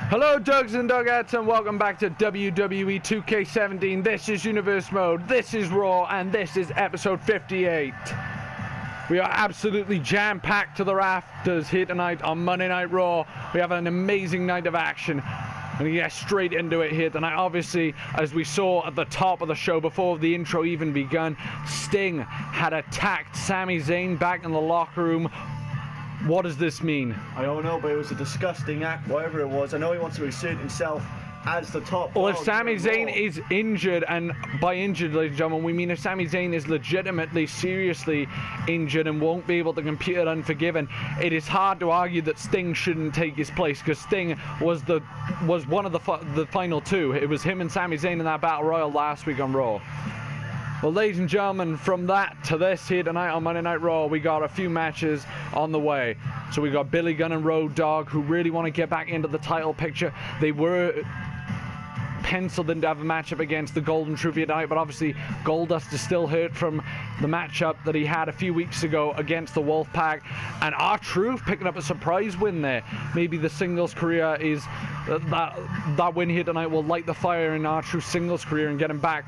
Hello, Dogs and Dugettes, and welcome back to WWE 2K17. This is Universe Mode, this is Raw, and this is episode 58. We are absolutely jam-packed to the rafters here tonight on Monday Night Raw. We have an amazing night of action. I'm going to get straight into it here tonight. Obviously, as we saw at the top of the show before the intro even begun, Sting had attacked Sami Zayn back in the locker room. What does this mean? I don't know, but it was a disgusting act, whatever it was. I know he wants to assert himself as the top. Well, if Sami Zayn is injured, and by injured, ladies and gentlemen, we mean if Sami Zayn is legitimately, seriously injured and won't be able to compete at Unforgiven, it is hard to argue that Sting shouldn't take his place, because Sting was one of the final two. It was him and Sami Zayn in that Battle Royal last week on Raw. Well, ladies and gentlemen, from that to this here tonight on Monday Night Raw, we got a few matches on the way. So we got Billy Gunn and Road Dogg, who really want to get back into the title picture. They were penciled in to have a matchup against the Golden Truth here tonight, but obviously Goldust is still hurt from the matchup that he had a few weeks ago against the Wolfpack. And R-Truth picking up a surprise win there. Maybe the singles career is that win here tonight will light the fire in R-Truth's singles career and get him back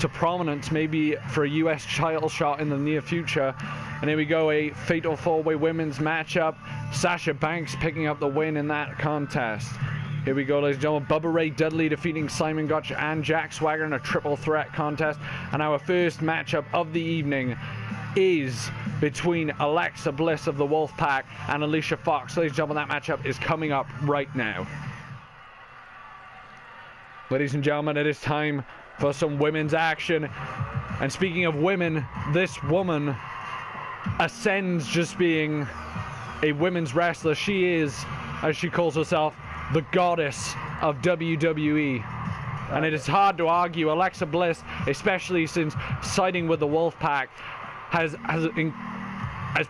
to prominence, maybe for a US title shot in the near future. And here we go, a fatal four-way women's matchup. Sasha Banks picking up the win in that contest. Here we go, ladies and gentlemen. Bubba Ray Dudley defeating Simon Gotch and Jack Swagger in a triple threat contest. And our first matchup of the evening is between Alexa Bliss of the Wolfpack and Alicia Fox. Ladies and gentlemen, that matchup is coming up right now. Ladies and gentlemen, it is time for some women's action. And speaking of women, this woman ascends just being a women's wrestler. She is, as she calls herself, the goddess of WWE. And it is hard to argue. Alexa Bliss, especially since siding with the Wolfpack, has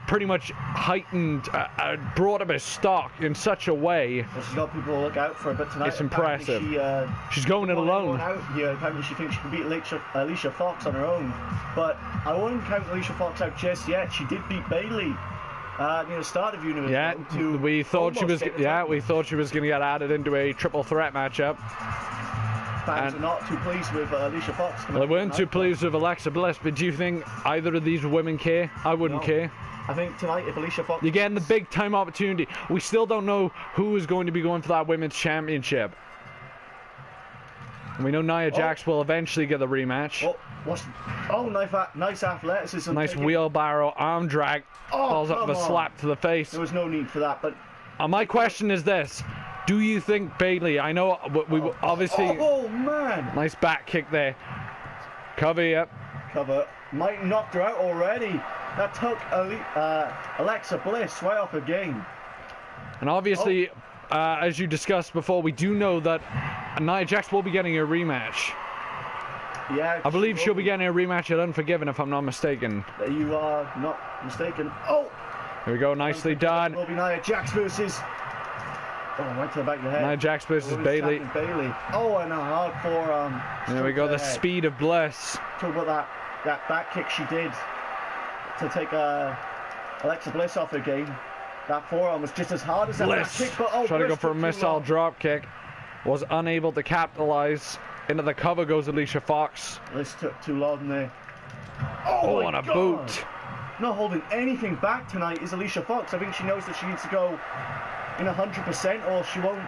pretty much heightened, brought up his stock in such a way. Well, she's got people to look out for, but tonight it's impressive. She's going it alone. Apparently she thinks she can beat Alicia Fox on her own, but I wouldn't count Alicia Fox out just yet. She did beat Bayley near the start of Universe. Yeah, we thought she was. Yeah, we thought she was going to get added into a triple threat matchup. Fans are not too pleased with Alicia Fox. Well, they weren't too pleased with Alexa Bliss, but do you think either of these women care? I wouldn't care. I think tonight, if Alicia Fox... You're getting the big time opportunity. We still don't know who is going to be going for that women's championship. And we know Nia Jax will eventually get the rematch. Nice athleticism. Nice wheelbarrow arm drag. Falls up with a slap to the face. There was no need for that, but... My question is this. Do you think Bayley... I know we obviously... Oh, man! Nice back kick there. Cover, yep. Cover. Might knocked her out already. That took Alexa Bliss right off her game. And obviously, as you discussed before, we do know that Nia Jax will be getting a rematch. Yeah, I believe she'll be getting a rematch at Unforgiven, if I'm not mistaken. You are not mistaken. Oh! Here we go, nicely done. Will be Nia Jax versus... Oh, right to the back of the head. Nia Jax versus Bayley. Oh, and a hard forearm. There we go, the speed of Bliss. Talk about that back kick she did to take Alexa Bliss off her game. That forearm was just as hard as that back kick, but trying to go for a missile drop kick. Was unable to capitalize. Into the cover goes Alicia Fox. This took too long there. Oh, and a boot. Not holding anything back tonight is Alicia Fox. I think she knows that she needs to go in 100% or she won't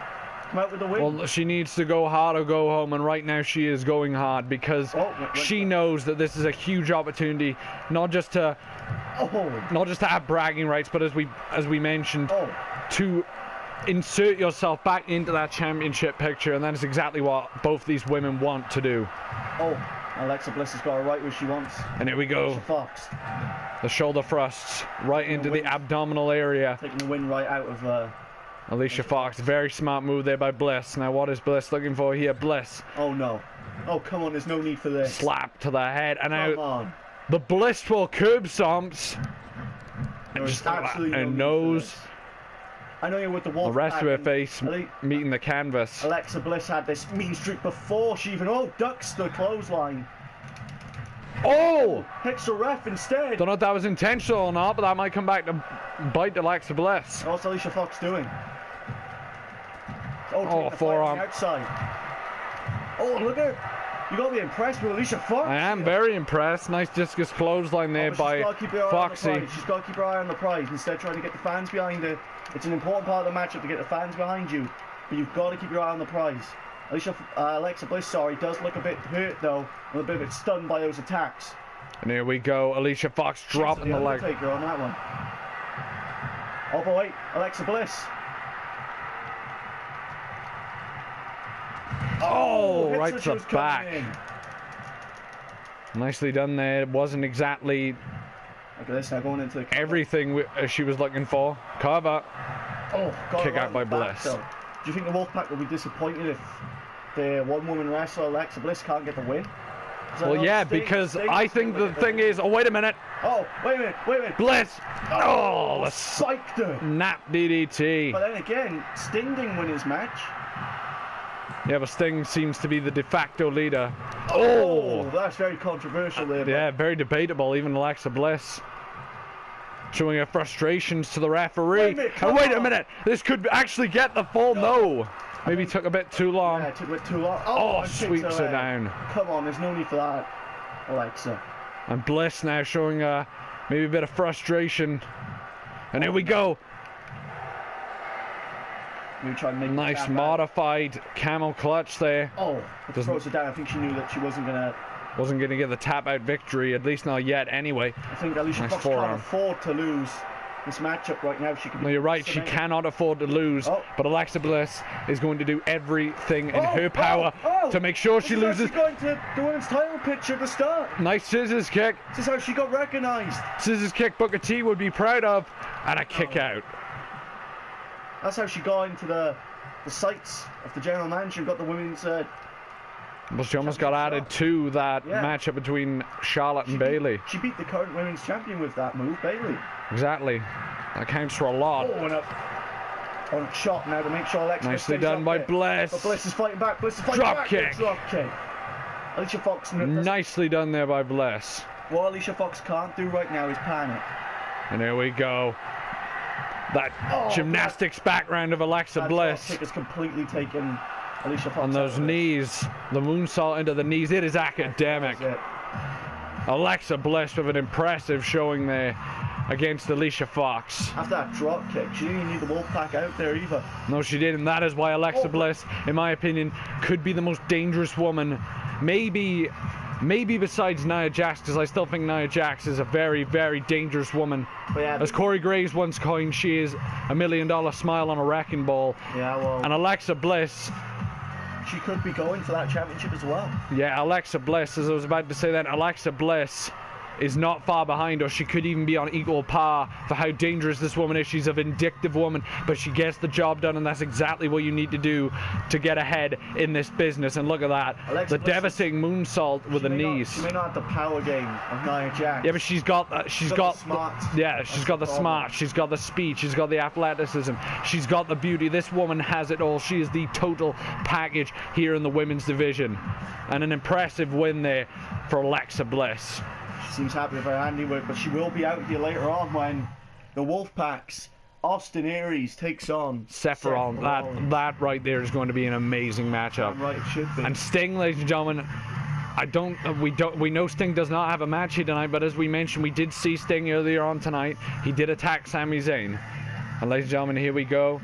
come out with the win. Well, she needs to go hard or go home, and right now she is going hard because she knows that this is a huge opportunity, not just to have bragging rights, but as we mentioned, to insert yourself back into that championship picture, and that is exactly what both these women want to do. Alexa Bliss has got her right where she wants. And here we go. Alicia Fox. The shoulder thrusts right into the abdominal area. Taking the win right out of Alicia Fox. Very smart move there by Bliss. Now what is Bliss looking for here? Bliss. Oh no. Oh come on, there's no need for this. Slap to the head. And now the blissful curb stomps. And just and nose. I know you're with the Wolfpack. The rest of her face meeting the canvas. Alexa Bliss had this mean streak before she even ducks the clothesline. Hits the ref instead. Don't know if that was intentional or not, but that might come back to bite Alexa Bliss. What's Alicia Fox doing? Oh, forearm. Outside. Oh, look at her. You got to be impressed with Alicia Fox. I am very impressed. Nice discus clothesline there by Foxy. She's got to keep her eye on the prize instead of trying to get the fans behind her. It's an important part of the matchup to get the fans behind you, but you've got to keep your eye on the prize. Alexa Bliss, does look a bit hurt though, and a bit stunned by those attacks. And here we go, Alicia Fox dropping the leg. Undertaker on that one. Oh boy, Alexa Bliss. Oh, right to the back. Nicely done there. It wasn't exactly look at this now, going into the everything she was looking for. Cover. Oh, God, kick out by Bliss. Do you think the Wolfpack will be disappointed if the one-woman wrestler Alexa Bliss can't get the win? Well, yeah, because I think the thing is... Oh, wait a minute. Oh, wait a minute. Bliss. Oh, the psyched her. Nap DDT. But then again, Sting didn't win his match. Yeah, but Sting seems to be the de facto leader. Oh, that's very controversial there. Yeah, very debatable. Even Alexa Bliss showing her frustrations to the referee. Wait a minute. This could actually get the fall. No. Maybe took a bit too long. Yeah, it took a bit too long. Oh, sweeps her down. Come on, there's no need for that, Alexa. And Bliss now showing maybe a bit of frustration. And here we go. Try and make nice modified camel clutch there. Oh, it throws her down. I think she knew that she wasn't gonna get the tap out victory, at least not yet anyway. I think Alicia Fox can't afford to lose this matchup right now. She can. No, you're right, she cannot afford to lose, but Alexa Bliss is going to do everything in her power to make sure she loses. She's going to the women's title picture to start. Nice scissors kick. This is how she got recognized. Scissors kick Booker T would be proud of, and a kick out. That's how she got into the sights of the general manager and got the women's... well, she almost got added to that matchup between Charlotte and Bayley. She beat the current women's champion with that move, Bayley. Exactly. That counts for a lot. Oh, and a shot now to make sure Alexa... Nicely done by Bliss. But Bliss is fighting back. Drop kick. Alicia Fox... Nicely done there by Bliss. What Alicia Fox can't do right now is panic. And here we go. That gymnastics background of Alexa Bliss. Kick has completely taken Alicia Fox on those knees. The moonsault into the knees. It is academic. Alexa Bliss with an impressive showing there against Alicia Fox. After that drop kick, she didn't even need the Wolfpack out there either. No, she didn't. That is why Alexa Bliss, in my opinion, could be the most dangerous woman. Maybe besides Nia Jax, because I still think Nia Jax is a very, very dangerous woman. As Corey Graves once coined, she is $1 million smile on a wrecking ball. Yeah, well. And Alexa Bliss... She could be going for that championship as well. Yeah, Alexa Bliss, as I was about to say that, Alexa Bliss is not far behind, or she could even be on equal par for how dangerous this woman is. She's a vindictive woman, but she gets the job done, and that's exactly what you need to do to get ahead in this business. And look at that, the devastating moonsault with the knees. She may not have the power game of Nia Jax. Yeah, but she's got the smart. Yeah, she's got the smart. She's got the speed. She's got the athleticism. She's got the beauty. This woman has it all. She is the total package here in the women's division, and an impressive win there for Alexa Bliss. She seems happy with her handiwork, but she will be out here later on when the Wolfpack's Austin Aries takes on Sephiroth. That right there is going to be an amazing matchup. Right, it should be. And Sting, ladies and gentlemen, we know Sting does not have a match here tonight, but as we mentioned, we did see Sting earlier on tonight. He did attack Sami Zayn. And ladies and gentlemen, here we go.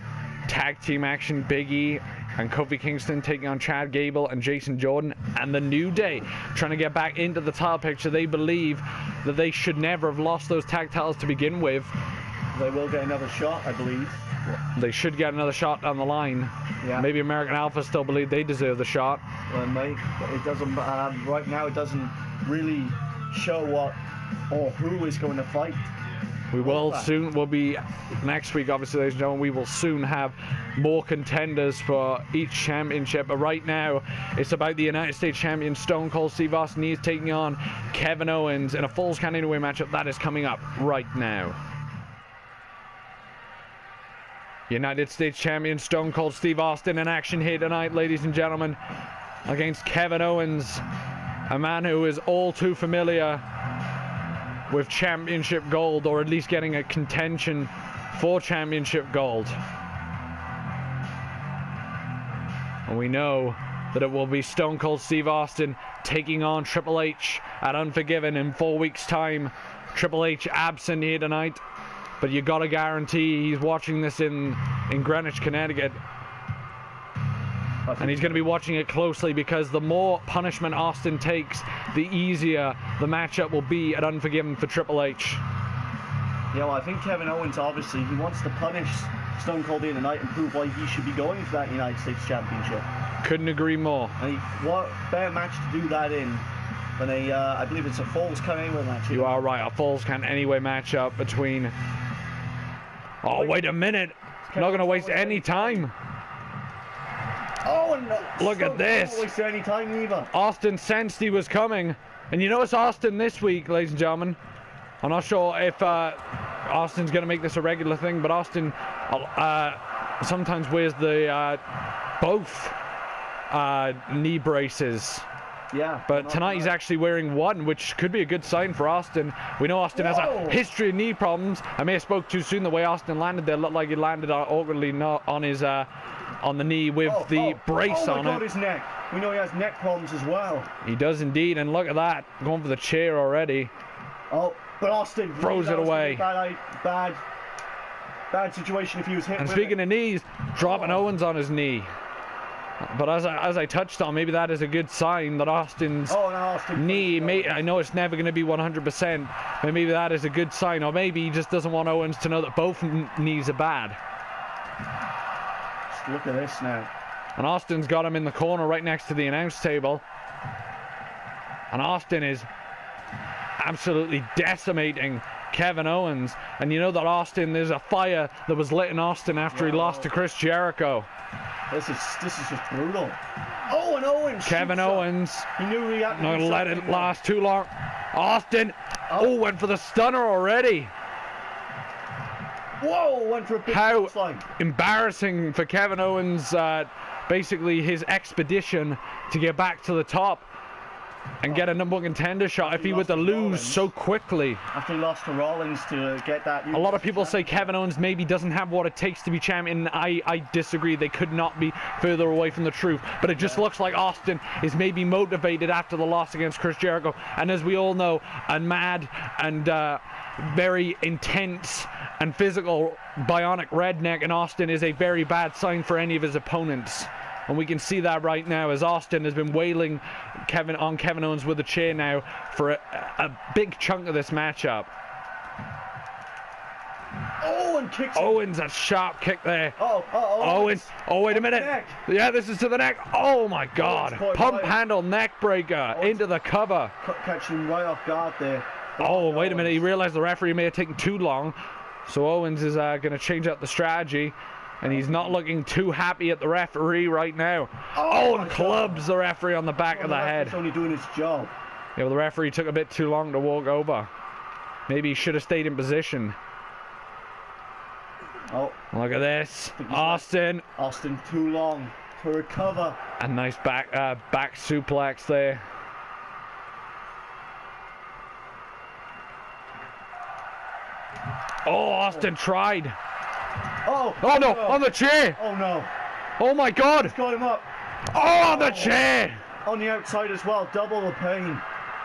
Tag team action, Big E and Kofi Kingston taking on Chad Gable and Jason Jordan, and the New Day trying to get back into the title picture. They believe that they should never have lost those tag titles to begin with. They will get another shot, I believe. They should get another shot down the line. Yeah. Maybe American Alpha still believe they deserve the shot. Well, mate, it doesn't. Right now, it doesn't really show what or who is going to fight. We will soon. We'll be next week, obviously, ladies and gentlemen. We will soon have more contenders for each championship. But right now, it's about the United States champion Stone Cold Steve Austin. He is taking on Kevin Owens in a Falls Count Anywhere matchup that is coming up right now. United States champion Stone Cold Steve Austin in action here tonight, ladies and gentlemen, against Kevin Owens, a man who is all too familiar with championship gold, or at least getting a contention for championship gold. And we know that it will be Stone Cold Steve Austin taking on Triple H at Unforgiven in 4 weeks' time. Triple H absent here tonight, but you gotta guarantee he's watching this in Greenwich, Connecticut. And he's going to be watching it closely, because the more punishment Austin takes, the easier the matchup will be at Unforgiven for Triple H. Yeah, well, I think Kevin Owens, obviously, he wants to punish Stone Cold here tonight and prove why he should be going for that United States Championship. Couldn't agree more. And what better match to do that in than a, I believe it's a Falls Count Anywhere match. You are right, a Falls Count Anywhere matchup between... Oh, wait a minute. I'm not going to waste any time. Oh, and look at this. Don't waste any time either. Austin sensed he was coming. And you know it's Austin this week, ladies and gentlemen. I'm not sure if Austin's going to make this a regular thing, but Austin sometimes wears the both knee braces. Yeah. But tonight he's actually wearing one, which could be a good sign for Austin. We know Austin has a history of knee problems. I may have spoke too soon. The way Austin landed there looked like he landed awkwardly not on his on the knee with the brace on it. Oh, his neck. We know he has neck problems as well. He does indeed, and look at that, going for the chair already. Oh, but Austin throws it away. Bad situation if he was hit. And speaking of knees, dropping Owens on his knee. But as I touched on, maybe that is a good sign that Austin's knee, I know it's never going to be 100%, but maybe that is a good sign. Or maybe he just doesn't want Owens to know that both knees are bad. Just look at this now. And Austin's got him in the corner right next to the announce table. And Austin is absolutely decimating Kevin Owens. And you know that Austin, there's a fire that was lit in Austin after he lost to Chris Jericho. This is just brutal. Oh, and Owens. Kevin Owens. He knew he had to not let it last too long. Austin. Oh, went for the stunner already. Whoa, went for a big How embarrassing for Kevin Owens. Basically his expedition to get back to the top and get a number one contender shot if he were to lose so quickly. After he lost to Rollins to get that. A lot of people say Kevin Owens maybe doesn't have what it takes to be champion. I disagree. They could not be further away from the truth. But it just looks like Austin is maybe motivated after the loss against Chris Jericho. And as we all know, a mad and very intense and physical bionic redneck in Austin is a very bad sign for any of his opponents. And we can see that right now as Austin has been wailing Kevin Owens with a chair now for a big chunk of this matchup. Oh, and kicks Owens, a sharp kick there. Owens. Oh, wait a minute. Yeah, this is to the neck. Oh, my God. Pump handle neck breaker into the cover. Catching him right off guard there. Oh, wait a minute. He realized the referee may have taken too long. So Owens is going to change up the strategy. And he's not looking too happy at the referee right now. Oh, and clubs the referee on the back of the head. He's only doing his job. Yeah, well, the referee took a bit too long to walk over. Maybe he should have stayed in position. Oh. Look at this. Austin. Austin too long to recover. A nice back suplex there. Oh, Austin tried. Oh no, on the chair. Oh no. Oh my God. He's got him up. Oh, on the chair. On the outside as well, double the pain.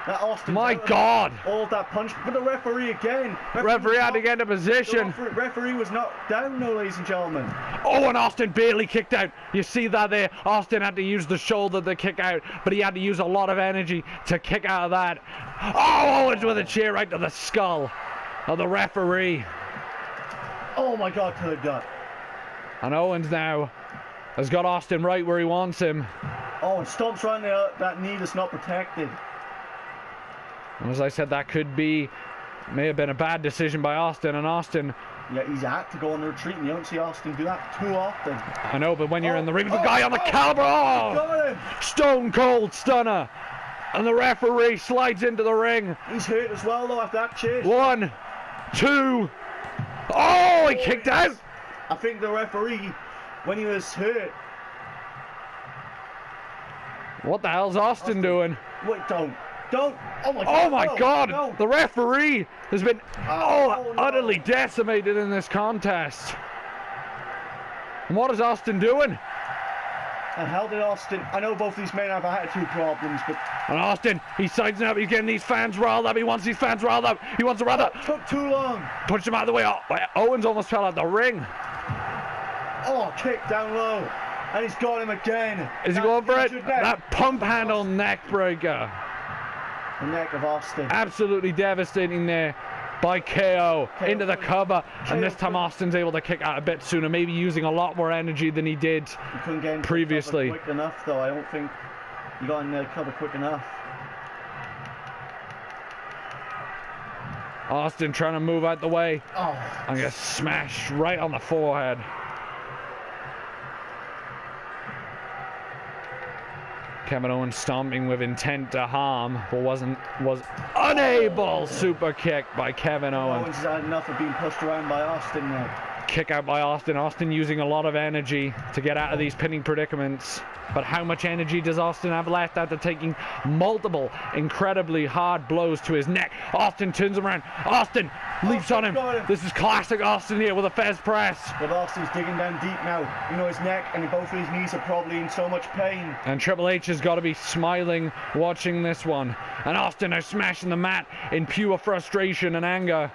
That Austin. My God. All that punch, but the referee again. Referee had to get into position. The referee was knocked down, no, ladies and gentlemen. Oh, and Austin barely kicked out. You see that there? Austin had to use the shoulder to kick out, but he had to use a lot of energy to kick out of that. Oh, Owens with a chair right to the skull of the referee. Oh my God, to the gut. And Owens now has got Austin right where he wants him. Oh, and stomps around that knee that's not protected. And as I said, that may have been a bad decision by Austin. And Austin... Yeah, he's apt to go on the retreat, and you don't see Austin do that too often. I know, but when you're in the ring with the guy on the caliber... Oh! Stone cold stunner. And the referee slides into the ring. He's hurt as well, though, after that chase. 1, 2... Oh, he kicked out. I think the referee, when he was hurt. What the hell's Austin doing? Wait, don't. Oh my God. No. The referee has been utterly decimated in this contest. And what is Austin doing? And how did Austin... I know both these men have attitude problems, but... And Austin, he's sizing up, he's getting these fans riled up, he wants these fans riled up, he wants to rile up. Took too long. Pushed him out of the way. Owens almost fell out the ring. Oh, kick down low. And he's got him again. Is he going for it? That pump handle neck breaker. The neck of Austin. Absolutely devastating there by KO into the cover. And this time Austin's able to kick out a bit sooner, maybe using a lot more energy than he did couldn't get previously. Quick enough, though. I don't think he got in the cover quick enough. Austin trying to move out the way. Oh. And gets smashed right on the forehead. Kevin Owens stomping with intent to harm, but was unable. Super kick by Kevin Owens. Owens has had enough of being pushed around by Austin now. Kick out by Austin. Austin using a lot of energy to get out of these pinning predicaments. But how much energy does Austin have left after taking multiple incredibly hard blows to his neck? Austin turns him around. Austin leaps on him. This is classic Austin here with a Fez press. But Austin's digging down deep now. You know, his neck and both of his knees are probably in so much pain. And Triple H has got to be smiling watching this one. And Austin is smashing the mat in pure frustration and anger.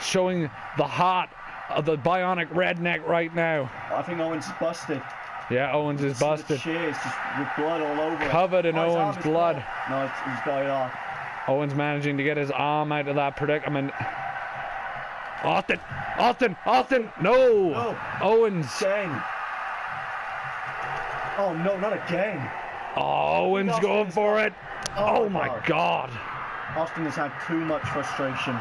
Showing the heart of the bionic redneck right now. I think Owens is busted. Yeah, Owens is busted. Cheers, just with blood all over. Covered in Owens' blood. No, he's got it off. Owens managing to get his arm out of that predicament. Austin! No! Owens! Again. Oh no, not again. Oh, Owens going for it. Oh my God. Austin has had too much frustration.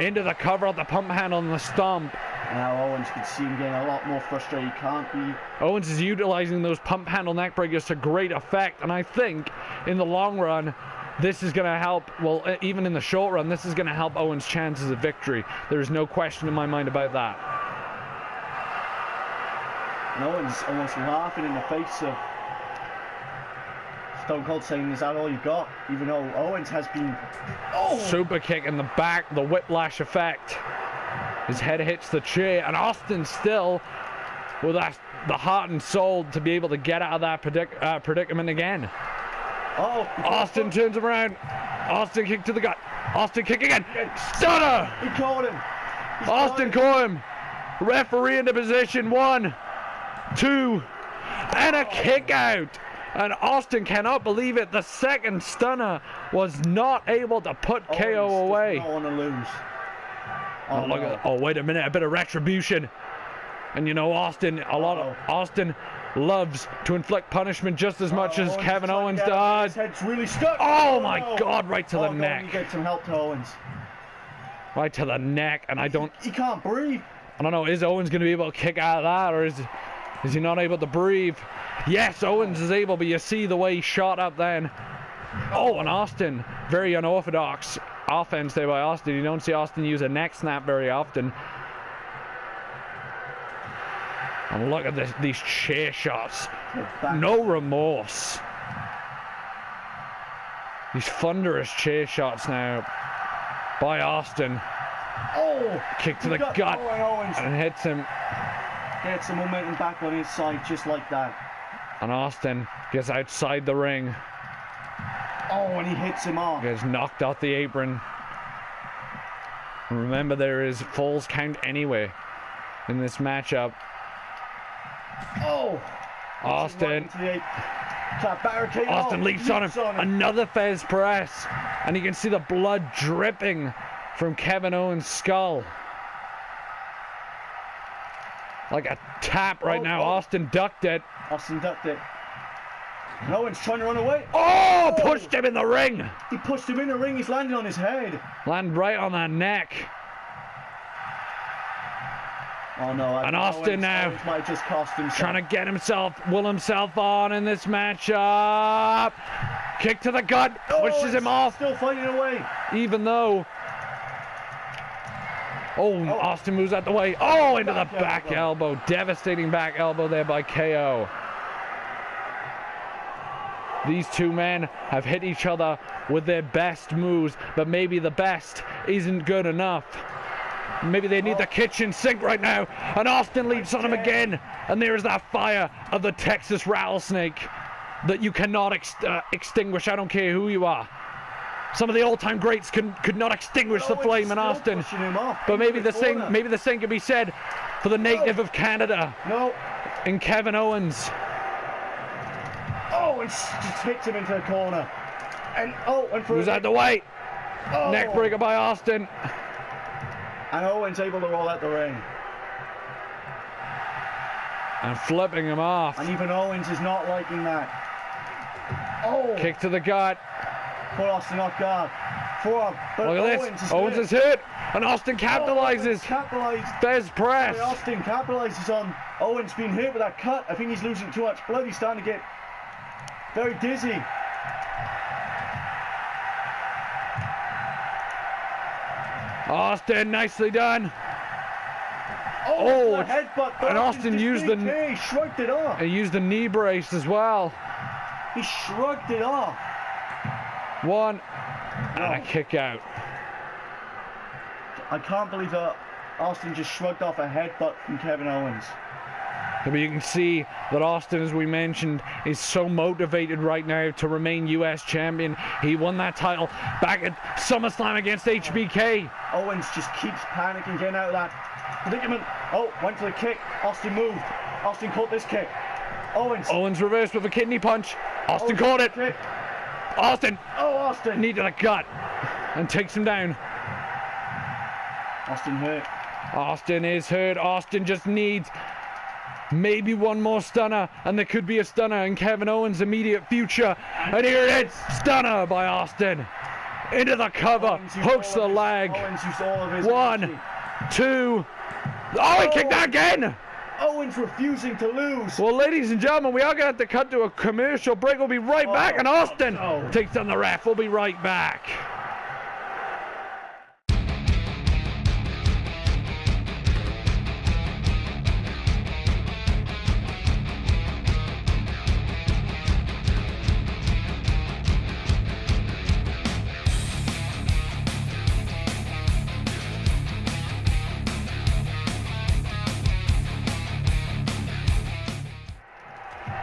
Into the cover of the pump handle and the stomp. Now Owens can see him getting a lot more frustrated. He can't be... Owens is utilizing those pump handle neck breakers to great effect, and I think in the long run this is going to help, well, even in the short run, this is going to help Owens' chances of victory. There's no question in my mind about that. And Owens almost laughing in the face of Stone Cold, saying, is that all you got? Even though Owens has been... Oh! Super kick in the back, the whiplash effect. His head hits the chair, and Austin still with the heart and soul to be able to get out of that predicament again. Oh! Austin turns him around. Austin kick to the gut. Austin kick again. Stunner! He caught him. Austin caught him. Referee into position. 1, 2, and a kick out. And Austin cannot believe it. The second stunner was not able to put KO away. Does not want to lose. Oh, look at, oh, wait a minute, a bit of retribution. And you know, Austin loves to inflict punishment just as much as Kevin Owens does. His head's really stuck. Oh my God, right to the neck. He gets some help to Owens. Right to the neck, and he can't breathe. I don't know, is Owens going to be able to kick out of that, or is he not able to breathe? Yes, Owens is able, but you see the way he shot up then. Oh, and Austin, very unorthodox offense there by Austin. You don't see Austin use a neck snap very often. And look at these chair shots. No remorse. These thunderous chair shots now by Austin. Oh! Kick to the gut and hits him. Gets the momentum back on his side just like that. And Austin gets outside the ring. Oh, and he hits him off. Gets knocked off the apron. And remember, there is falls count anyway in this matchup. Oh! Austin. Austin leaps on him. Another Fez press. And you can see the blood dripping from Kevin Owens' skull. Like a tap right now. Austin ducked it. Austin ducked it. And Owens trying to run away. Oh! Pushed him in the ring. He pushed him in the ring. He's landing on his head. Landed right on that neck. Oh no! And Austin now Owens might just cost himself. Trying to get will himself on in this matchup. Kick to the gut. Pushes him off. Still fighting away. Even though. Oh, Austin moves out the way. Oh, into the back elbow. Devastating back elbow there by KO. These two men have hit each other with their best moves, but maybe the best isn't good enough. Maybe they need the kitchen sink right now. And Austin leaps on him again. And there is that fire of the Texas rattlesnake that you cannot extinguish. I don't care who you are. Some of the all-time greats could not extinguish the flame in Austin. But maybe the same could be said for the native of Canada. No. In Kevin Owens. Owens just hits him into the corner. And who's out the way? Neck breaker by Austin. And Owens able to roll out the ring. And flipping him off. And even Owens is not liking that. Oh! Kick to the gut. Put Austin off guard. Forearm. But look at this. Owens is hit. And Austin capitalizes. There's press. Austin capitalizes on Owens being hit with that cut. I think he's losing too much blood. He's starting to get very dizzy. Austin, nicely done. Oh, headbutt. And Austin used the he shrugged it off. He used the knee brace as well. He shrugged it off. One and a kick out. I can't believe that Austin just shrugged off a headbutt from Kevin Owens. But you can see that Austin, as we mentioned, is so motivated right now to remain US champion. He won that title back at SummerSlam against HBK. Owens just keeps panicking, getting out of that predicament. Oh, went for the kick. Austin moved. Austin caught this kick. Owens reversed with a kidney punch. Austin caught it. Kick. Austin. Oh, Austin. Needed a gut. And takes him down. Austin hurt. Austin is hurt. Austin just needs maybe one more stunner, and there could be a stunner in Kevin Owens' immediate future. And here it is, stunner by Austin. Into the cover, hooks the leg. 1, 2. Oh, he kicked that again. Owens refusing to lose. Well, ladies and gentlemen, we are going to have to cut to a commercial break. We'll be right back, and Austin takes down the ref. We'll be right back.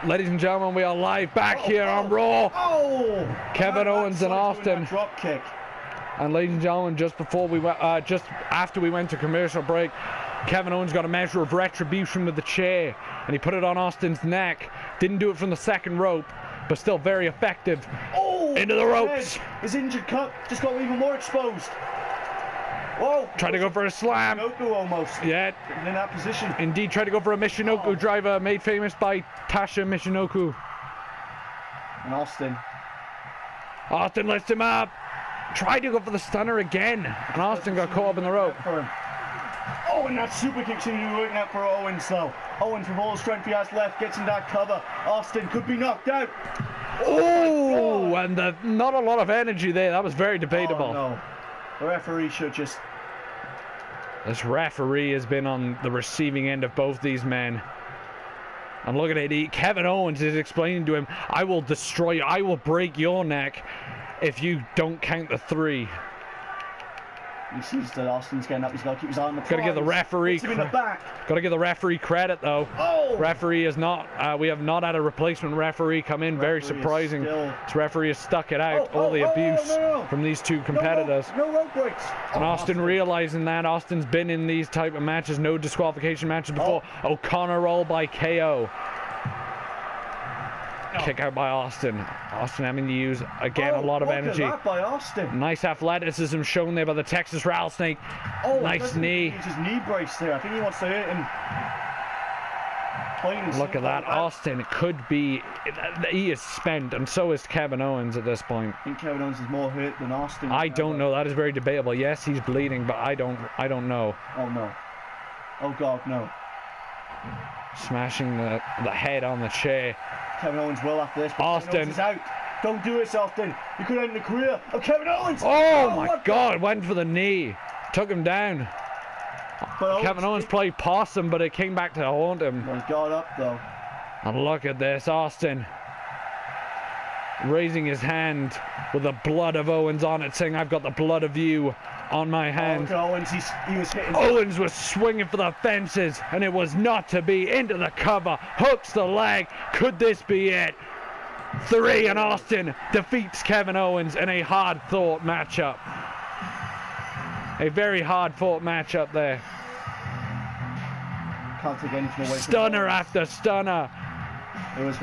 Ladies and gentlemen, we are live back here on Raw. Kevin Owens and Austin. Drop kick. And ladies and gentlemen, just after we went to commercial break, Kevin Owens got a measure of retribution with the chair, and he put it on Austin's neck. Didn't do it from the second rope, but still very effective. Into the ropes. His injured cut just got even more exposed. Whoa! Tried to go for a slam. Michinoku almost. Yeah. In that position. Indeed, tried to go for a Michinoku driver made famous by Tasha Michinoku. And Austin. Austin lifts him up. Tried to go for the stunner again. And Austin got caught up in the rope. Oh, and that super kick seemed to be working out for Owens though. Owens with all the strength he has left gets in that cover. Austin could be knocked out. Oh, and not a lot of energy there. That was very debatable. Oh, no. The referee should just... This referee has been on the receiving end of both these men. And look at it. Kevin Owens is explaining to him, I will destroy you. I will break your neck if you don't count the 3. He sees that Austin's getting up. He's got to keep his eye on the prize. Got to give the referee. In the back. Got to give the referee credit though. Referee is not. We have not had a replacement referee come in. Very surprising. This referee has stuck it out. All the abuse from these two competitors. No rope breaks. And Austin realizing that Austin's been in these type of matches, no disqualification matches before. O'Connor roll by KO. Kick out by Austin. Austin having to use again a lot of energy. At that by Austin. Nice athleticism shown there by the Texas rattlesnake. Nice knee. His knee brace there. I think he wants to hit him. Look at that. Austin could be. He is spent, and so is Kevin Owens at this point. I think Kevin Owens is more hurt than Austin. I don't know. That is very debatable. Yes, he's bleeding, but I don't know. Oh no. Oh God, no. Smashing the head on the chair. Kevin Owens will after this. Austin is out. Don't do this, Austin. You could end the career of Kevin Owens. Oh my God! Went for the knee. Took him down. Kevin Owens played possum, but it came back to haunt him. Well, he got up though. And look at this, Austin raising his hand with the blood of Owens on it, saying, "I've got the blood of you on my hand. Oh, Owens, he was hitting. Owens was swinging for the fences, and it was not to be. Into the cover, hooks the leg. Could this be it? 3, and Austin defeats Kevin Owens in a hard-fought matchup. A very hard-fought matchup there. Can't take anything away. Stunner after stunner. It was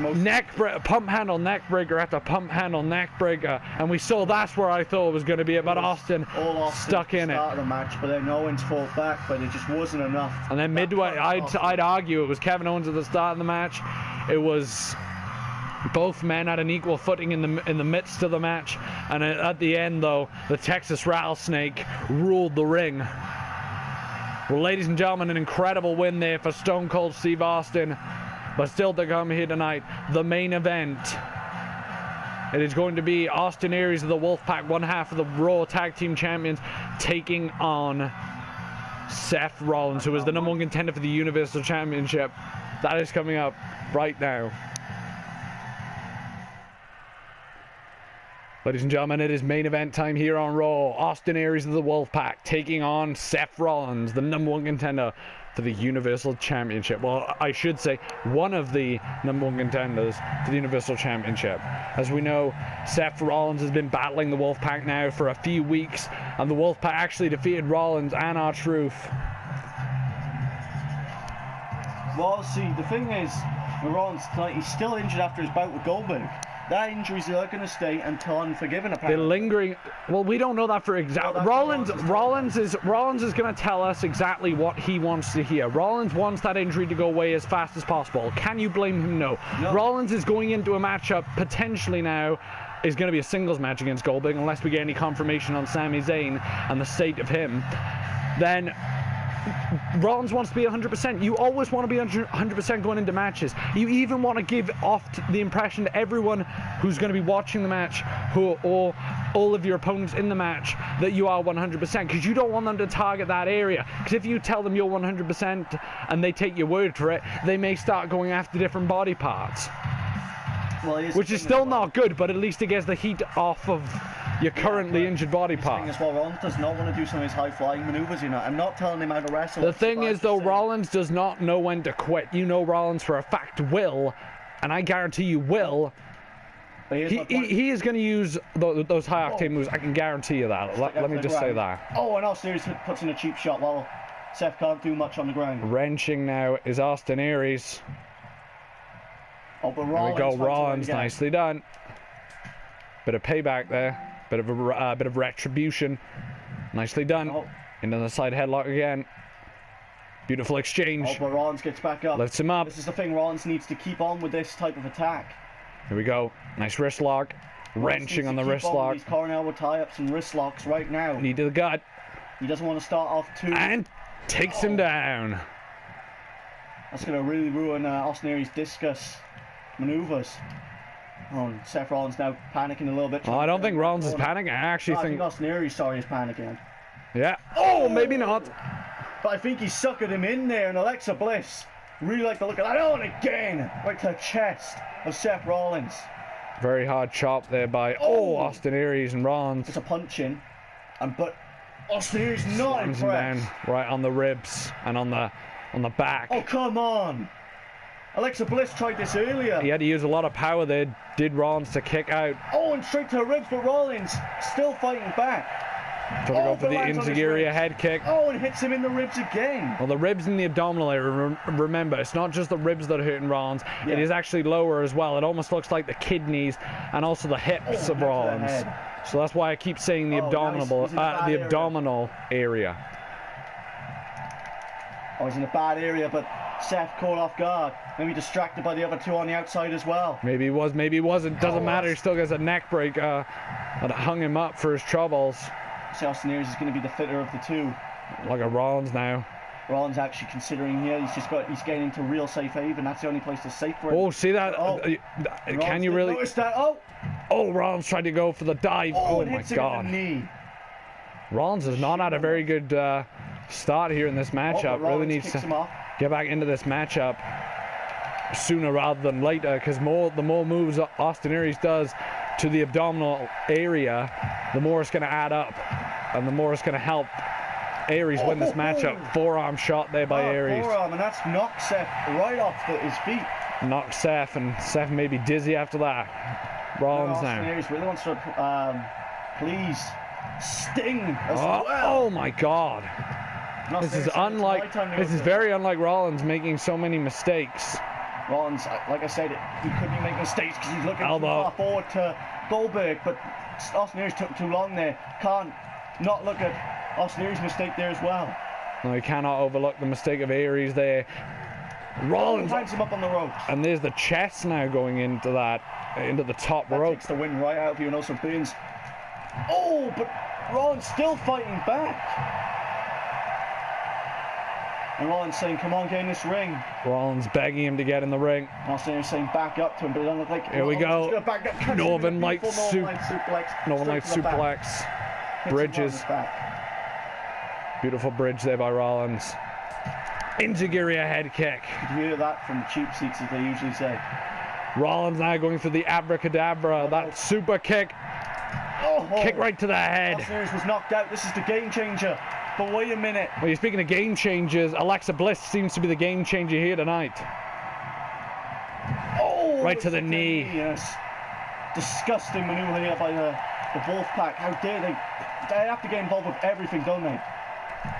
Pump handle neck breaker after pump handle neck breaker, and we saw that's where I thought it was going to be about Austin stuck in it. Start of the match, but then Owens fought back, but it just wasn't enough. And then midway, I'd argue it was Kevin Owens at the start of the match. It was both men at an equal footing in the midst of the match, and at the end though, the Texas Rattlesnake ruled the ring. Well, ladies and gentlemen, an incredible win there for Stone Cold Steve Austin. But still to come here tonight, the main event. It is going to be Austin Aries of the Wolfpack, one half of the Raw Tag Team Champions, taking on Seth Rollins, who is the #1 contender for the Universal Championship. That is coming up right now. Ladies and gentlemen, it is main event time here on Raw. Austin Aries of the Wolfpack taking on Seth Rollins, the #1 contender for the Universal Championship. Well, I should say one of the #1 contenders for the Universal Championship. As we know, Seth Rollins has been battling the Wolfpack now for a few weeks, and the Wolfpack actually defeated Rollins and R-Truth. Well, see, the thing is, with Rollins tonight, he's still injured after his bout with Goldberg. That injuries are going to stay until unforgiven, apparently. They're lingering. Well, we don't know that for exact. Rollins is going to tell us exactly what he wants to hear. Rollins wants that injury to go away as fast as possible. Can you blame him? No. Rollins is going into a matchup potentially now. Is going to be a singles match against Goldberg unless we get any confirmation on Sami Zayn and the state of him. Then Rollins wants to be 100%. You always want to be 100% going into matches. You even want to give off the impression to everyone who's going to be watching the match, or all of your opponents in the match, that you are 100%, because you don't want them to target that area. Because if you tell them you're 100% and they take your word for it, they may start going after different body parts. Well, which is still not good, but at least it gets the heat off of your currently injured body part. The thing is, well, Rollins does not want to do some of his high-flying maneuvers, you know. I'm not telling him how to wrestle. The thing is, though, Rollins does not know when to quit. You know Rollins for a fact will, and I guarantee you will. He is going to use those high-octane moves. I can guarantee you that. Let me just say that. Oh, and Austin Aries puts in a cheap shot while Seth can't do much on the ground. Wrenching now is Austin Aries. Oh, but Rollins, there we go, Rollins, nicely done. Bit of payback there. Bit of retribution. Nicely done. Oh. Into the side headlock again. Beautiful exchange. Oh, but Rollins gets back up. Lifts him up. This is the thing, Rollins needs to keep on with this type of attack. Here we go. Nice wrist lock. Wrenching on the wrist lock. These corner elbow tie-ups and wrist locks right now. Knee to the gut. He doesn't want to start off too. And takes him down. That's going to really ruin Austin Aries' discus maneuvers. Oh, Seth Rollins now panicking a little bit. Oh, I don't think Rollins is panicking. I think Austin Aries, is panicking. Yeah. Oh, maybe not. But I think he suckered him in there, and Alexa Bliss really like the look of that. Oh, and again, right to the chest of Seth Rollins. Very hard chop there by Austin Aries and Rollins. It's a punch in, but Austin Aries not impressed. Down right on the ribs and on the back. Oh, come on. Alexa Bliss tried this earlier. He had to use a lot of power there, did Rollins, to kick out. Oh, and straight to the ribs, but Rollins still fighting back. Trying to go for the Enziguri head kick. Oh, and hits him in the ribs again. Well, the ribs in the abdominal area, remember, it's not just the ribs that are hurting Rollins. Yeah. It is actually lower as well. It almost looks like the kidneys and also the hips of Rollins. So that's why I keep saying the abdominal area. Oh, he's in a bad area, but Seth caught off guard. Maybe distracted by the other two on the outside as well. Maybe he was, maybe he wasn't. Doesn't matter. He still gets a neck break that hung him up for his troubles. So Austin Aries is going to be the fitter of the two. Look at Rollins now. Rollins actually considering here. He's getting into real safe haven. That's the only place that's safe for him. Oh, see that? Can you really notice that? Oh, Rollins tried to go for the dive. Oh my God. Knee. Rollins has not had a very good start here in this matchup. Really needs to get back into this matchup sooner rather than later, because the more moves Austin Aries does to the abdominal area, the more it's going to add up. and the more it's going to help Aries win this matchup. Forearm shot there by Aries. Forearm, and that's knocked Seth right off his feet. Knocked Seth, and Seth may be dizzy after that. Rollins now. Aries really wants to please Sting as well. Oh my God. This is very unlike Rollins making so many mistakes. Rollins, like I said, he could be making mistakes because he's looking too far forward to Goldberg, but Austin Aries took too long there. Can't not look at Austin Aries' mistake there as well. No, he cannot overlook the mistake of Aries there. Rollins finds him up on the ropes. And there's the chest now going into the top rope. Takes the win right out of you and also burns. Oh, but Rollins still fighting back. And Rollins saying, come on, get in this ring. Rollins begging him to get in the ring. Austin Aries saying back up to him, but it doesn't look like... Here we go. Northern Light suplex. Northern Light suplex. Bridges. Beautiful bridge there by Rollins. Enziguri a head kick. You hear that from the cheap seats, as they usually say. Rollins now going for the abracadabra. That super kick. Kick right to the head. Austin Aries was knocked out. This is the game changer. But wait a minute. Well, you're speaking of game changers. Alexa Bliss seems to be the game changer here tonight. Right to the knee. Yes. Disgusting maneuver here by the Wolfpack. How dare they? They have to get involved with everything, don't they?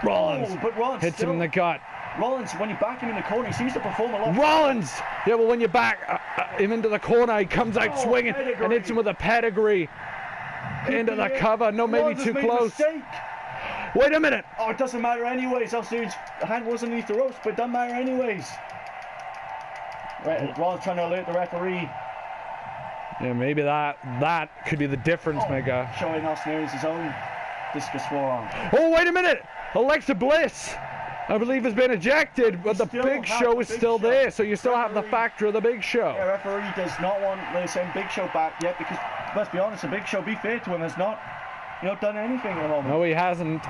Rollins. But Rollins hits him in the gut. Rollins, when you back him in the corner, he seems to perform a lot. Rollins! Yeah, well, when you back him into the corner, he comes out swinging and hits him with a pedigree. Into the cover. No, maybe too close. Wait a minute. Oh, it doesn't matter anyways. Austin Aries' hand was underneath the ropes, but it doesn't matter anyways. Right, Rollins trying to alert the referee. Yeah, maybe that could be the difference maker. Showing Austin Aries his own discus forearm. Oh, wait a minute. Alexa Bliss, I believe, has been ejected, but the Big Show is still there, so you still have the factor of the Big Show. Yeah, referee does not want to send Big Show back yet because, let's be honest, the Big Show, be fair to him, has not done anything at the moment. No, he hasn't.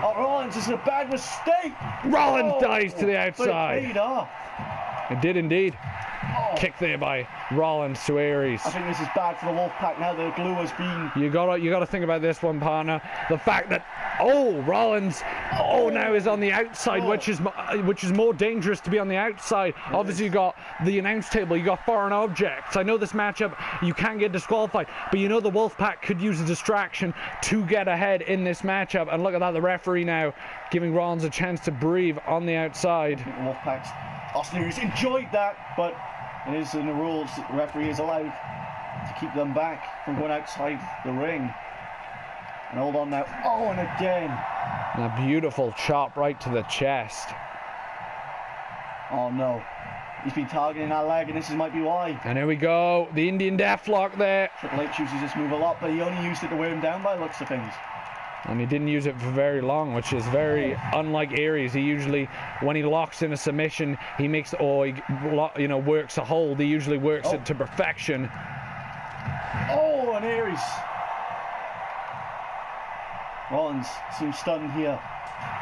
Oh, Rollins, this is a bad mistake. Rollins dives to the outside. But it paid off. It did indeed. Kick there by Rollins to Aries. I think this is bad for the Wolfpack now that the glue has been... You gotta think about this one, partner. The fact that Rollins now is on the outside, which is more dangerous to be on the outside. Obviously, you got the announce table, you got foreign objects. I know this matchup you can get disqualified, but you know the Wolfpack could use a distraction to get ahead in this matchup. And look at that, the referee now giving Rollins a chance to breathe on the outside. The Wolfpack's Austin Aries enjoyed that, but it is in the rules that the referee is allowed to keep them back from going outside the ring. And hold on now. Oh, and again. And a beautiful chop right to the chest. Oh no. He's been targeting that leg, and this might be why. And here we go. The Indian Deathlock there. Triple H uses this move a lot, but he only used it to wear him down by the looks of things. And he didn't use it for very long, which is very unlike Aries. He usually, when he locks in a submission, he makes, works a hold. He usually works it to perfection. Oh, and Aries. Rollins seems stunned here.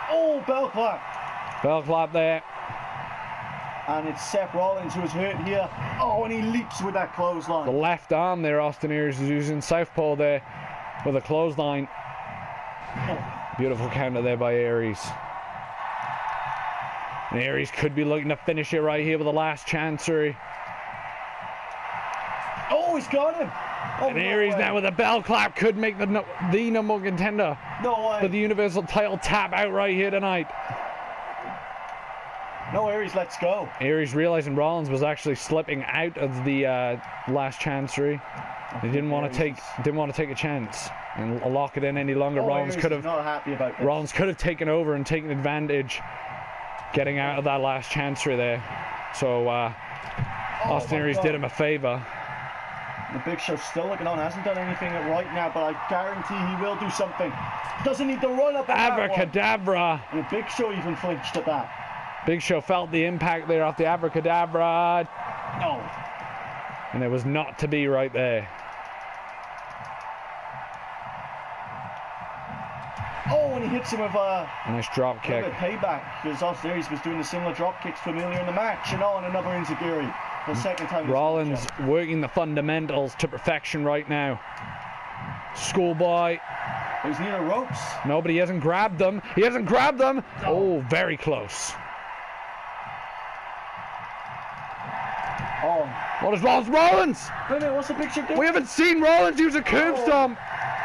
Oh, bell clap. Bell clap there. And it's Seth Rollins who is hurt here. Oh, and he leaps with that clothesline. The left arm there, Austin Aries is using southpaw there with a clothesline. Beautiful counter there by Aries. And Aries could be looking to finish it right here with the last chancery. Oh, he's got him. Oh, and Aries now with a bell clap could make the number one contender for the Universal title tap out right here tonight. No, Aries, let's go. Aries realizing Rollins was actually slipping out of the last chancery. He didn't want to take a chance and lock it in any longer. Rollins could have not happy about this. Rollins could have taken over and taken advantage, getting out of that last chancery there. So Austin Aries did him a favor. The Big Show's still looking on, hasn't done anything right now, but I guarantee he will do something. Doesn't need to run up at Abracadabra. And the Big Show even flinched at that. Big Show felt the impact there off the abracadabra. No. And it was not to be right there. Oh, and he hits him with a nice drop kick. Payback, because Austin Aries was doing the similar drop kicks to him earlier in the match. And another enziguri. The second time. Rollins working the fundamentals to perfection right now. Schoolboy. He's near the ropes. No, but he hasn't grabbed them. He hasn't grabbed them. Oh, very close. Oh. What is Rollins? Wait a minute, what's the picture doing? We haven't seen Rollins use a curb stomp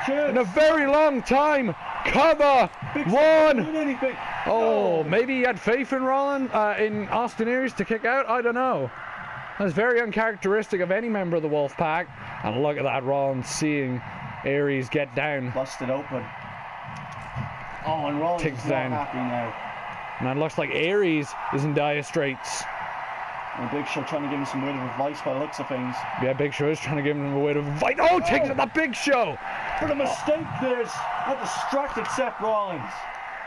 in a very long time. Cover. One. Oh, maybe he had faith in in Austin Aries to kick out. I don't know. That's very uncharacteristic of any member of the Wolfpack. And look at that, Rollins seeing Aries get down. Busted open. Oh, and Rollins is not happy now. And it looks like Aries is in dire straits. And Big Show trying to give him some word of advice by the looks of things. Yeah, Big Show is trying to give him a word of advice. Oh, takes it the Big Show. But a mistake there's that distracted Seth Rollins.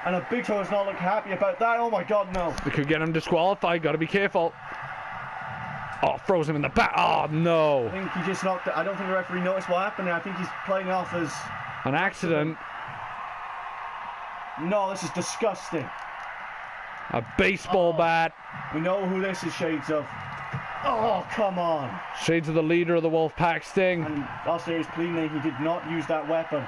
And a Big Show does not look happy about that. Oh my God, no. It could get him disqualified. Got to be careful. Oh, throws him in the back. Oh, no. I think he just knocked it. I don't think the referee noticed what happened there. I think he's playing it off as an accident. No, this is disgusting. A baseball bat. We know who this is shades of. Oh, come on. Shades of the leader of the Wolfpack, Sting. And Austin Aries pleading that he did not use that weapon.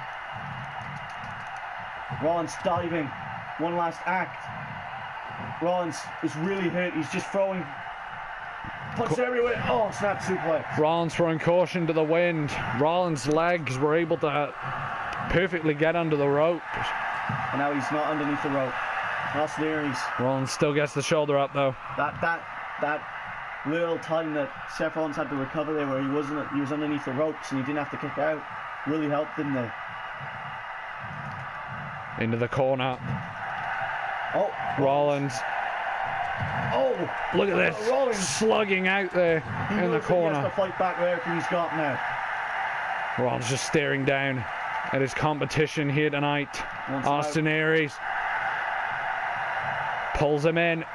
Rollins diving. One last act. Rollins is really hurt. He's just throwing punches everywhere. Oh, snap suplex. Rollins throwing caution to the wind. Rollins' legs were able to perfectly get under the rope. And now he's not underneath the rope. Austin Aries. Rollins still gets the shoulder up though. That little time that Seth Rollins had to recover there, where he was underneath the ropes and he didn't have to kick out, really helped him there. Into the corner. Oh, Rollins. Oh, look at this. Rollins slugging out there in the corner. He has to fight back there if he's got now. Rollins just staring down at his competition here tonight. Austin Aries pulls him in,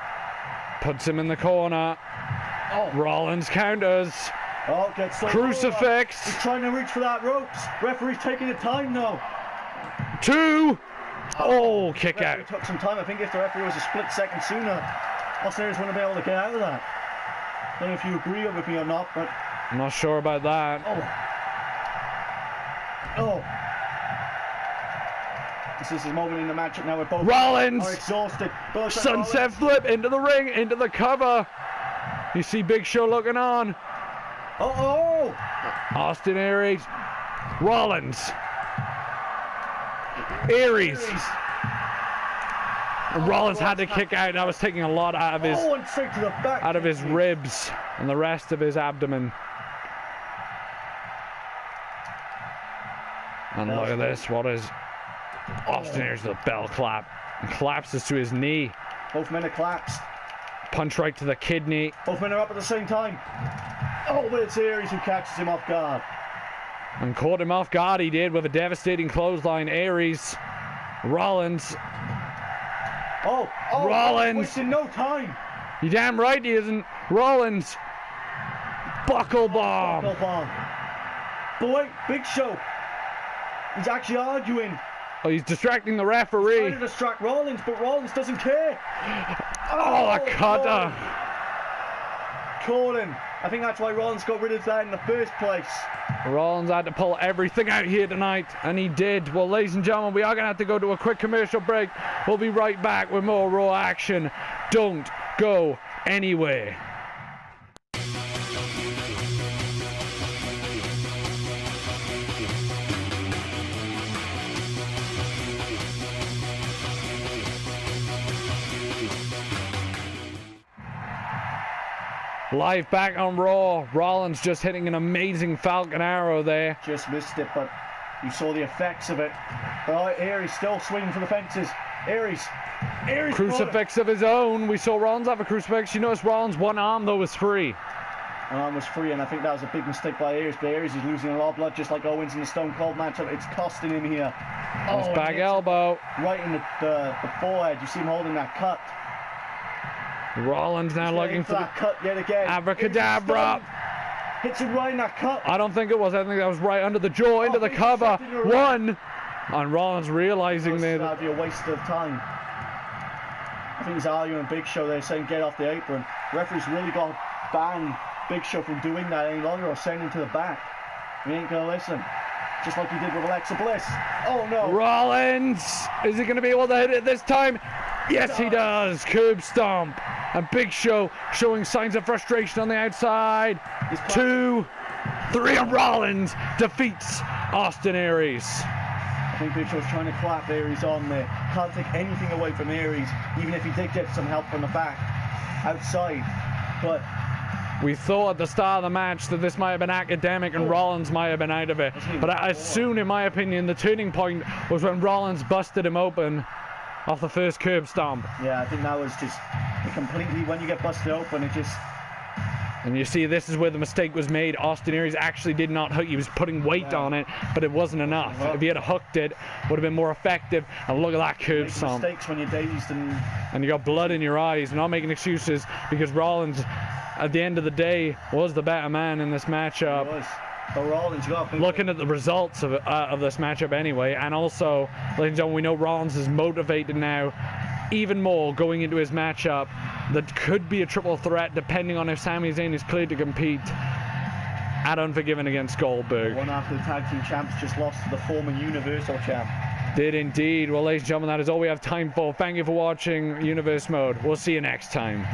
puts him in the corner. Oh. Rollins counters. Oh, gets crucifix. He's trying to reach for that ropes. Referee's taking the time though. 2. Oh, kick out. It took some time. I think if the referee was a split second sooner, Austin Aries wouldn't be able to get out of that. I don't know if you agree with me or not, but I'm not sure about that. Oh. This is his moment in the matchup now. We're both Rollins are exhausted. Sunset flip into the ring, into the cover. You see Big Show looking on. Oh! Austin Aries. Rollins. Aries. And Rollins had to kick out. That was taking a lot out of his and straight to the back. Out of his ribs and the rest of his abdomen. And look at this. What is Austin Aries with a bell clap? And collapses to his knee. Both men are collapsed. Punch right to the kidney. Both men are up at the same time. Oh, but it's Aries who catches him off guard. And caught him off guard, he did, with a devastating clothesline. Aries. Rollins. Oh, Rollins. Wasting no time. You damn right he isn't. Rollins. Buckle bomb. Buckle bomb. But wait, Big Show. He's actually arguing. Oh, he's distracting the referee. He's trying to distract Rollins, but Rollins doesn't care. Oh, a cutter. Caught him. I think that's why Rollins got rid of that in the first place. Rollins had to pull everything out here tonight, and he did. Well, ladies and gentlemen, we are going to have to go to a quick commercial break. We'll be right back with more Raw action. Don't go anywhere. Live back on Raw. Rollins just hitting an amazing Falcon Arrow there. Just missed it, but you saw the effects of it. But Aries still swinging for the fences. Aries. Crucifix of his own. We saw Rollins have a crucifix. You notice Rollins' one arm though was free. One arm was free, and I think that was a big mistake by Aries. But Aries is losing a lot of blood, just like Owens in the Stone Cold matchup. It's costing him here. His back elbow. Right in the forehead. You see him holding that cut. Rollins now looking for that cut yet again. Abracadabra. Hits him right in that cut. I don't think it was. I think that was right under the jaw, into the cover. One. And Rollins realizing that that'd be a waste of time. I think he's arguing Big Show there, saying get off the apron. Referee's really got to ban Big Show from doing that any longer or send him to the back. He ain't gonna listen. just like he did with Alexa Bliss. Oh no! Rollins, is he going to be able to hit it this time? Yes, he does. Curb stomp. And Big Show showing signs of frustration on the outside. 2, 3, and Rollins defeats Austin Aries. I think Big Show's trying to clap Aries on there. Can't take anything away from Aries, even if he did get some help from the back, outside. But we thought at the start of the match that this might have been academic and Rollins might have been out of it. But as soon, in my opinion, the turning point was when Rollins busted him open off the first curb stomp. Yeah, I think that was just completely, when you get busted open, it just... And you see, this is where the mistake was made. Austin Aries actually did not hook. He was putting weight on it, but it wasn't enough. If he had hooked it, would have been more effective. And look at that curb stomp. Mistakes when you're dazed and you got blood in your eyes. Not making excuses, because Rollins, at the end of the day, was the better man in this matchup. He was. But Rollins got looking at the results of this matchup anyway, and also, ladies and gentlemen, we know Rollins is motivated now even more going into his matchup that could be a triple threat depending on if Sami Zayn is cleared to compete at Unforgiven against Goldberg. One after the tag team champs just lost to the former Universal champ. Did indeed. Well, ladies and gentlemen, that is all we have time for. Thank you for watching Universe Mode. We'll see you next time.